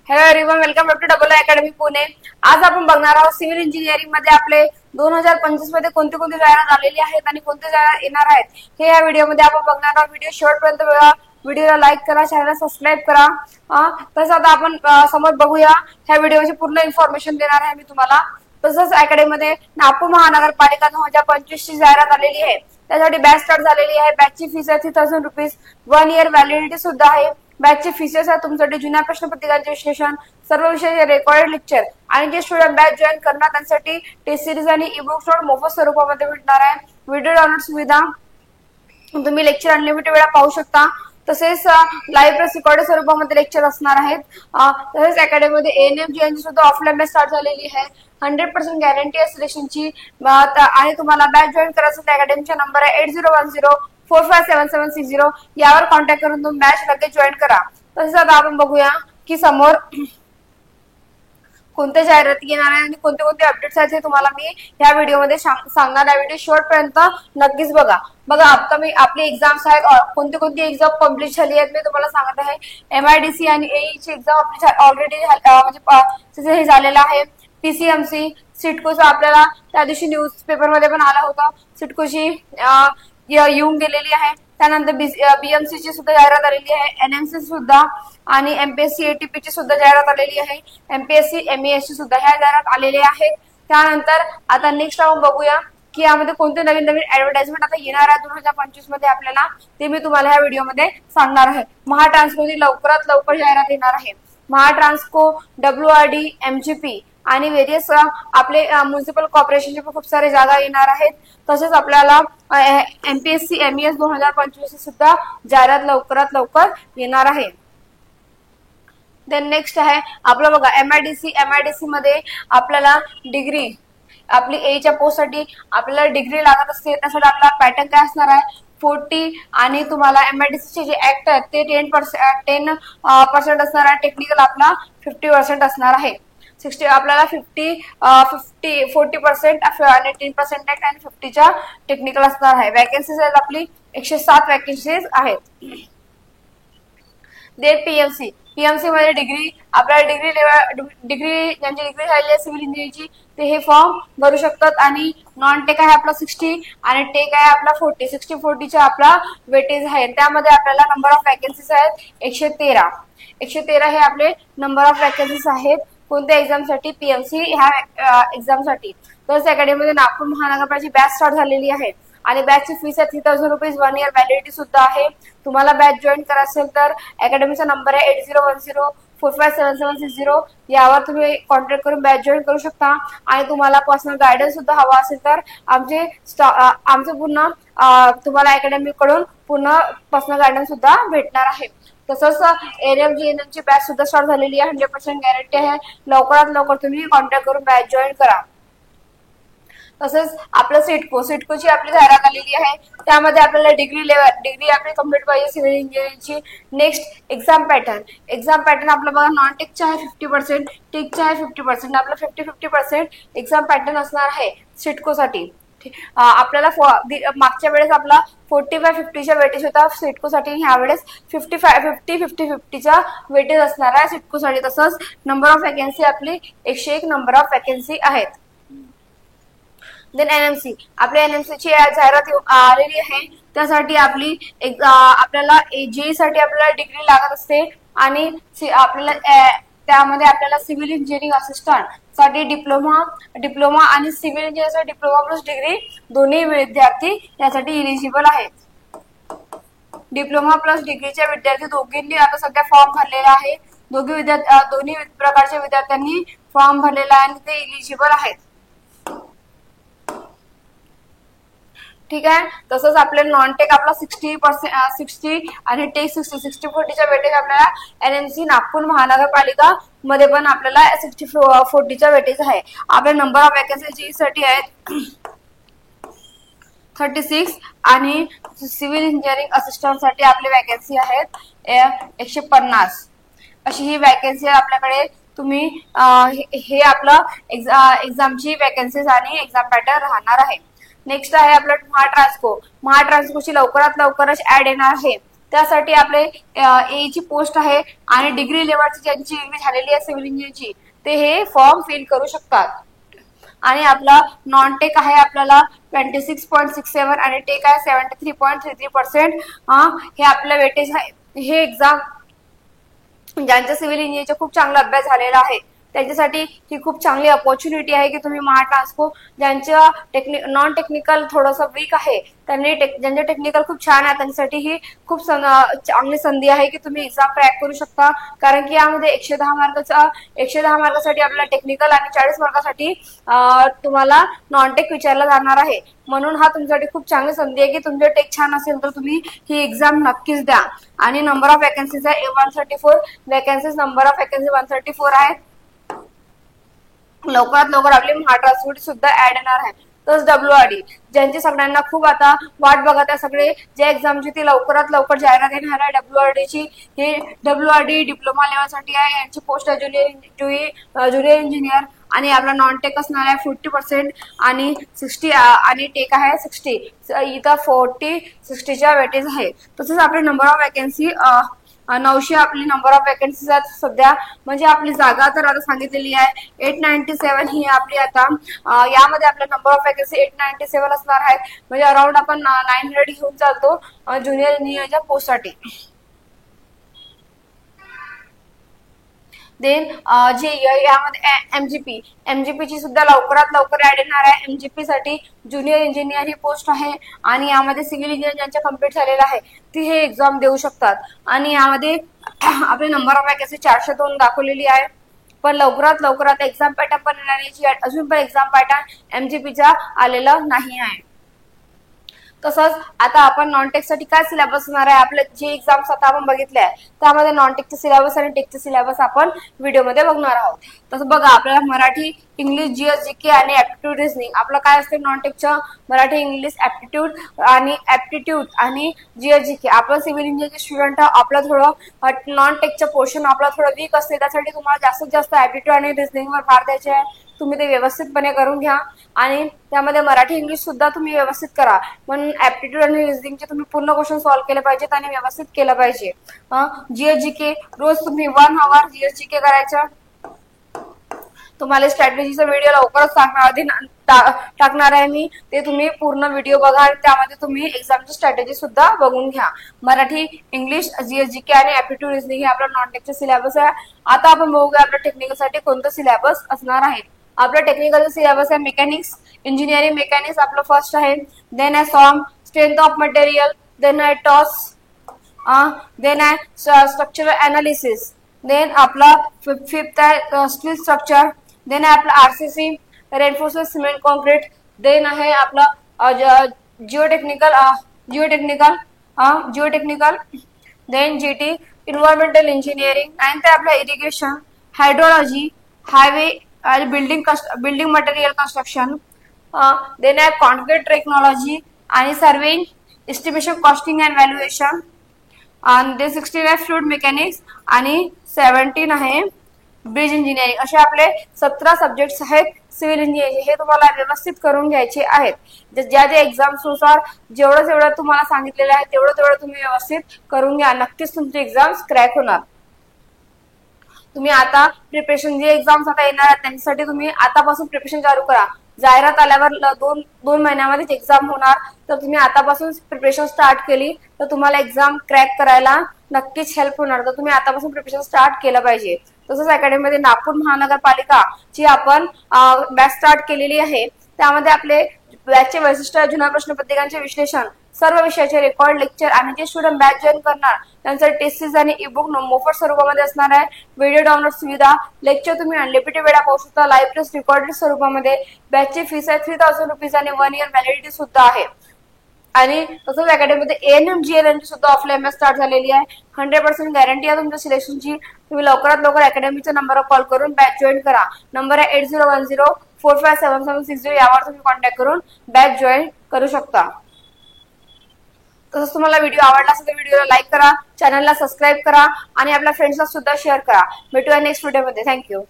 Hello everyone, welcome back to double academy Pune. आज आपण बघणार आहोत सिव्हिल इंजिनिअरिंग मध्ये आपले 2025 मध्ये कोणते कोणते जाहिरात आलेली आहेत आणि कोणते जाहिरात येणार आहेत हे या व्हिडिओमध्ये आपण बघणार आहोत। व्हिडिओ शेवटपर्यंत बघा, व्हिडिओला लाईक करा, चॅनलला सबस्क्राईब करा। तसंच आता आपण समोर बघूया, ह्या व्हिडिओची पूर्ण इन्फॉर्मेशन देणार आहे मी तुम्हाला। तसंच अकॅडमीमध्ये नागपूर महानगरपालिका 2025 ची जाहिरात आलेली आहे, त्यासाठी बॅच स्टार्ट झालेली आहे। बॅचची फीस आहे 3000 रुपीज, 1 इयर व्हॅलिडिटी सुद्धा आहे। बॅचची फीसेस आहे तुमच्यासाठी जुन्या प्रश्नपत्रिकांचे विश्लेषण, सर्व विषयाचे रेकॉर्डेड लेक्चर आणि जे स्टुडंट बॅच जॉईन करणार त्यांसाठी टेस्ट सिरीज आणि ई बुक्स मोफत स्वरूपामध्ये भेटणार आहे। व्हिडिओ डाउनलोड सुविधा, तुम्ही लेक्चर अनलिमिटेड वेळा पाहू शकता। तसेच लाईव्ह प्लस रेकॉर्डेड स्वरूपामध्ये लेक्चर असणार आहेत। तसेच अकॅडमीमध्ये एएनएम सुद्धा ऑफलाईन बॅच स्टार्ट झालेली आहे। 100% गॅरंटी आहे सिलेक्शनची। आणि तुम्हाला बॅच जॉईन करायचं तर अकॅडमीचा नंबर आहे 8010457760, यावर कॉन्टॅक्ट करून तुम्ही बॅच लगेच जॉईन करा। तसेच आता आपण बघूया की समोर कोणत्या जाहिराती येणार आहे आणि कोणते कोणते अपडेट्स आहेत हे तुम्हाला मी या व्हिडिओमध्ये सांगणार आहे। व्हिडिओ शेवटपर्यंत नक्कीच बघा। अपकमिंग आपली एक्झाम्स आहेत, कोणती कोणती एक्झाम कंप्लीट झाली आहेत मी तुम्हाला सांगत आहे। MIDC आणि AE ची एक्झाम आपली ऑलरेडी म्हणजे हे झालेलं आहे। PCMC सिटकोचा आपल्याला त्या दिवशी न्यूज पेपर मध्ये पण आला होता, सिटकोची येऊन गेलेली आहे। त्यानंतर BMC ची सुद्धा जाहिरात आलेली आहे, NMC सुद्धा आणि MPSC ATP ची सुद्धा जाहिरात आलेली आहे। MPSC MES ची सुद्धा ह्या जाहिरात आलेल्या आहेत। त्यानंतर आता नेक्स्ट आपण बघूया की यामध्ये कोणते नवीन नवीन ऍडव्हर्टाइजमेंट आता येणार आहे 2025 मध्ये आपल्याला, ते मी तुम्हाला ह्या व्हिडिओमध्ये सांगणार आहे। महाट्रान्सकोची लवकरात लवकर जाहिरात येणार आहे। महाट्रान्सको, WRD, MGP आणि वेरियस आपले म्युनिसिपल कॉर्पोरेशनचे खूप सारे जागा येणार आहेत। तसेच आपल्याला MPSC MES 2025 सुद्धा जाहिरात लवकरात लवकर येणार आहे। देन नेक्स्ट आहे आपलं बघा MIDC मध्ये आपल्याला डिग्री, आपली A च्या पोस्ट साठी आपल्याला डिग्री लागत असते। त्यासाठी आपला पॅटर्न काय असणार आहे 40 आणि तुम्हाला MIDC चे जे ऍक्ट आहेत ते 10% असणार आहे। टेक्निकल आपला 50% असणार आहे। 60 आपल्याला 40% आणि 10% ऍक्ट आणि 50 च्या टेक्निकल असणार आहे। वॅकन्सीज आहेत आपली 107 वॅकन्सीज आहेत। देन PMC मध्ये डिग्री, आपल्याला डिग्री ज्यांची डिग्री झालेली आहे सिव्हिल इंजिनिअरिंगची ते हे फॉर्म भरू शकतात। आणि नॉन टेक आहे आपला 60 आणि टेक आहे आपला 40, 60-40 चा आपला वेटेज आहे। त्यामध्ये आपल्याला नंबर ऑफ वॅकन्सीज आहेत 113 हे आपले नंबर ऑफ वॅकन्सीज आहेत। कोणत्या एक्झाम साठी? PMC ह्या एक्झाम साठी। तसेच अकॅडमीमध्ये नागपूर महानगरपालिकेची बॅच स्टार्ट झालेली आहे आणि बॅचची फीस आहे 3000 रुपीज, 1 इयर व्हॅलिडिटी सुद्धा आहे। तुम्हाला बॅच जॉईन करायचं असेल तर अकॅडमीचा नंबर आहे 8010457760, यावर तुम्ही कॉन्टॅक्ट करून बॅच जॉईन करू शकता। आणि तुम्हाला पर्सनल गायडन्स सुद्धा हवा असेल तर आमचे पूर्ण तुम्हाला अकॅडमी कडून पूर्ण पर्सनल गायडन्स सुद्धा भेटणार आहे। तसंच ANM ची बॅच सुद्धा स्टार्ट झालेली आहे, 100% गॅरंटी आहे। लवकरात लवकर तुम्ही कॉन्टॅक्ट करून बॅच जॉईन करा। तसेच आपलं सिटकोची आपली जाहिरात आलेली आहे, त्यामध्ये आपल्याला डिग्री आपली कंप्लीट पाहिजे सिव्हिल इंजिनिअरिंगची। नेक्स्ट एक्झाम पॅटर्न आपलं बघा, नॉन टेकचा आहे 50%, टेकचा आहे 50%, आपलं 50-50% एक्झाम पॅटर्न असणार आहे सिटकोसाठी। आपल्याला मागच्या वेळेस आपला 40/50 चा वेटेज होता सिटकोसाठी, ह्या वेळेस 50-50 चा वेटेज असणार आहे सिटकोसाठी। तसंच नंबर ऑफ वॅकन्सी आपली 101 नंबर ऑफ वॅकन्सी आहेत। देन NMC, आपल्या NMC ची जाहिरात आलेली आहे, त्यासाठी आपल्याला JEE साठी आपल्याला डिग्री लागत असते आणि आपल्याला त्यामध्ये आपल्याला सिव्हिल इंजिनिअरिंग असिस्टंट साठी डिप्लोमा आणि civil engineering diploma plus degree दोन्ही विद्यार्थी यासाठी इलिजिबल आहेत। डिप्लोमा प्लस डिग्रीच्या विद्यार्थी दोघींनी आता सध्या फॉर्म भरलेला आहे। दोन्ही प्रकारच्या विद्यार्थ्यांनी फॉर्म भरलेला आहे आणि ते इलिजिबल आहेत। ठीक आहे। तसंच आपल्याला नॉन टेक आपला 60 आणि टेक 60-40 चा वेटेज आपल्याला NMC नागपूर महानगरपालिका मध्ये पण आपल्याला 60-40 चा वेटेज आहे। आपल्या नंबर ऑफ वॅकन्सी JEE साठी आहेत 36 आणि सिव्हिल इंजिनिअरिंग असिस्टंट साठी आपली वॅकन्सी आहेत 150, अशी ही वॅकन्सी आपल्याकडे। तुम्ही हे आपलं एक्झामची वॅकन्सीज आणि एक्झाम पॅटर्न राहणार आहे। नेक्स्ट आहे आपलं महाट्रान्सकोची लवकरात लवकरच ऍड येणार आहे। त्यासाठी आपले ए ची पोस्ट आहे आणि डिग्री लेवलची ज्यांची डिग्री झालेली आहे सिव्हिल इंजिनिअरची ते हे फॉर्म फिल करू शकतात. आणि आपला नॉन टेक आहे आपल्याला 26.67 आणि टेक आहे 73.33%. हे आपलं वेटेज आहे. हे एक्झाम ज्यांचा सिव्हिल इंजिनिअरचा खूप चांगला अभ्यास झालेला आहे त्यांच्यासाठी ही खूप चांगली अपॉर्च्युनिटी आहे की तुम्ही महाट्रान्सको ज्यांच्या नॉन टेक्निकल थोडंसं वीक आहे त्यांनी ज्यांचे टेक्निकल खूप छान आहे त्यांच्यासाठी ही खूप चांगली संधी आहे की तुम्ही एक्झाम क्रॅक करू शकता. कारण की यामध्ये 110 मार्कासाठी आपल्याला टेक्निकल आणि 40 मार्कासाठी तुम्हाला नॉन टेक विचारला जाणार आहे. म्हणून हा तुमच्यासाठी खूप चांगली संधी आहे की तुमचे टेक छान असेल तर तुम्ही ही एक्झाम नक्कीच द्या. आणि नंबर ऑफ वॅकन्सीज आहे 134 वॅकन्सीज, नंबर ऑफ वॅकन्सी 134 आहे. लवकरात लवकर आपली महाट्रान्सपोर्ट सुद्धा ऍड येणार आहे. तसंच WRD ज्यांची सगळ्यांना खूप आता वाट बघत आहे सगळे ज्या एक्झामची ती लवकरात लवकर जाहिरात येणार आहे WRD ची. हे WRD डिप्लोमा लेवलसाठी आहे. यांची पोस्ट आहे ज्युनियर इंजिनियर आणि आपला नॉन टेक असणार आहे 40% आणि 60 आणि टेक आहे 60. इथं 40-60च्या वेटेज आहे. तसंच आपले नंबर ऑफ वॅकन्सी 900 आपली नंबर ऑफ वॅकन्सीज आहेत सध्या. म्हणजे आपली जागा तर आता सांगितलेली आहे 897 ही आपली आता यामध्ये आपला नंबर ऑफ वॅकन्सी 897 असणार आहे. म्हणजे अराउंड आपण 900 घेऊन चालतो ज्युनियर इंजिनियरच्या पोस्टसाठी. देन जे यामध्ये एमजीपी ची सुद्धा लवकरात लवकर ऍड येणार आहे. एमजीपी साठी ज्युनियर इंजिनियर ही पोस्ट आहे आणि यामध्ये सिव्हिल इंजिनियर ज्यांच्या कम्प्लीट झालेला आहे ती हे एक्झाम देऊ शकतात. आणि यामध्ये आपले नंबर ऑफ वॅकन्सी 402 दाखवलेली आहे. पण लवकरात एक्झाम पॅटर्न पण येण्याची अजून पण एक्झाम पॅटर्न एमजीपीचा आलेला नाही आहे. तसंच आता आपण नॉन टेक साठी काय सिलेबस असणार आहे आपले जे एक्झाम्स आता आपण बघितले आहे त्यामध्ये नॉन टेकचे सिलेबस आणि टेकचे सिलेबस आपण व्हिडिओमध्ये बघणार आहोत. तसं बघा आपल्याला मराठी, इंग्लिश, जीएस, जीके आणि ऍप्टिट्यूड रिझनिंग आपलं काय असते नॉन टेकचं मराठी, इंग्लिश, ऍप्टिट्यूड आणि जीएस, जीके. आपण सिव्हिल इंजिनिअरिंग स्टुडंट आपलं थोडं नॉन टेकचं पोर्शन आपला थोडं वीक असते त्यासाठी तुम्हाला जास्तीत जास्त ऍप्टिट्यूड आणि रिझनिंगवर भार द्यायचे आहे. तुम्ही ते व्यवस्थितपणे करून घ्या आणि त्यामध्ये मराठी, इंग्लिश सुद्धा तुम्ही व्यवस्थित करा. पण ऍप्टिट्यूड आणि रिझनिंगचे तुम्ही पूर्ण क्वेश्चन सॉल्व्ह केले पाहिजेत आणि व्यवस्थित केलं पाहिजे. जीएस, जीके रोज तुम्ही 1 आवर जीएस, जीके करायचं. तुम्हाला स्ट्रॅटेजीचा व्हिडिओ लवकरच टाकणार आहे मी. ते तुम्ही पूर्ण व्हिडिओ बघा आणि त्यामध्ये तुम्ही एक्झामची स्ट्रॅटेजी सुद्धा बघून घ्या. मराठी, इंग्लिश, जीएस, जीके आणि ऍप्टिट्यूड रिझनिंग हे आपला नॉन टेकचा सिलेबस आहे. आता आपण बघूया आपल्या टेक्निकल साठी कोणतं सिलेबस असणार आहे. आपला टेक्निकलचा सिलेबस आहे मेकॅनिक्स, इंजिनिअरिंग मेकॅनिक्स आपलं फर्स्ट आहे. देन आहे SOM, strength of material, then आहे टॉस, देन आहे स्ट्रक्चरल अनालिसिस, देन आपला फिफ्थ आहे स्टील स्ट्रक्चर, देन आहे आपला RCC reinforcement cement concrete, then आहे आपला geotechnical, then GT environmental engineering, आणि ते आपला इरिगेशन, हायड्रोलॉजी, हायवे आणि बिल्डिंग मटेरियल कन्स्ट्रक्शन, देन आहे कॉन्क्रीट टेक्नॉलॉजी आणि surveying, estimation, costing and valuation, आणि ते 16 आहे फ्लुइड मेकॅनिक्स आणि 17 आहे ब्रिज इंजिनिअरिंग. असे आपले 17 सब्जेक्ट्स आहेत सिव्हिल इंजिनिअरिंग. हे तुम्हाला व्यवस्थित करून घ्यायचे आहेत. ज्या एक्झाम्स नुसार जेवढं तुम्हाला सांगितलेलं आहे तेवढं तुम्ही व्यवस्थित करून घ्या. नक्कीच तुमची एक्झाम्स क्रॅक होणार. तुम्ही आता प्रिपरेशन जे एक्झाम्स आता येणार आहेत त्यांच्यासाठी तुम्ही आतापासून प्रिपरेशन चालू करा. जाहिरात आल्यावर दोन महिन्यामध्ये एक्झाम होणार तर तुम्ही आतापासून प्रिपरेशन स्टार्ट केली तर तुम्हाला एक्झाम क्रॅक करायला नक्कीच हेल्प होणार. तर तुम्ही आतापासून प्रिपरेशन स्टार्ट केलं पाहिजे. तसंच अकॅडमीमध्ये नागपूर महानगरपालिका ची आपण बॅच स्टार्ट केलेली आहे. त्यामध्ये आपले बॅचचे वैशिष्ट्य, जुन्या प्रश्नपत्रिकांचे विश्लेषण, सर्व विषयाचे रेकॉर्ड लेक्चर आणि जे स्टुडंट बॅच जॉईन करणार त्यांचं टेस्ट सीरीज आणि ईबुक मोफत स्वरूपामध्ये असणार आहे. व्हिडिओ डाउनलोड सुविधा, लेक्चर तुम्ही अनलिमिटेड वेळा पाहू शकता. लाईव्ह टेस्ट रेकॉर्डेड स्वरूपामध्ये. बॅचची फीस आहे 3000 रुपीज आणि 1 इयर व्हॅलिडिटी सुद्धा आहे. आणि तसंच अकॅडमीमध्ये ANM GLM ची सुद्धा ऑफलाईन बॅच स्टार्ट झालेली आहे. 100% गॅरंटी आहे तुमच्या सिलेक्शनची. तुम्ही लवकरात लवकर अकॅडमीच्या नंबरवर कॉल करून बॅच जॉईन करा. नंबर आहे 8010457760. यावर तुम्ही कॉन्टॅक्ट करून बॅच जॉईन करू शकता. तसंच तुम्हाला व्हिडिओ आवडला असेल तर व्हिडिओला लाईक करा, चॅनलला सबस्क्राईब करा आणि आपल्या फ्रेंड्सला सुद्धा शेअर करा. भेटूया नेक्स्ट व्हिडिओमध्ये. थँक्यू.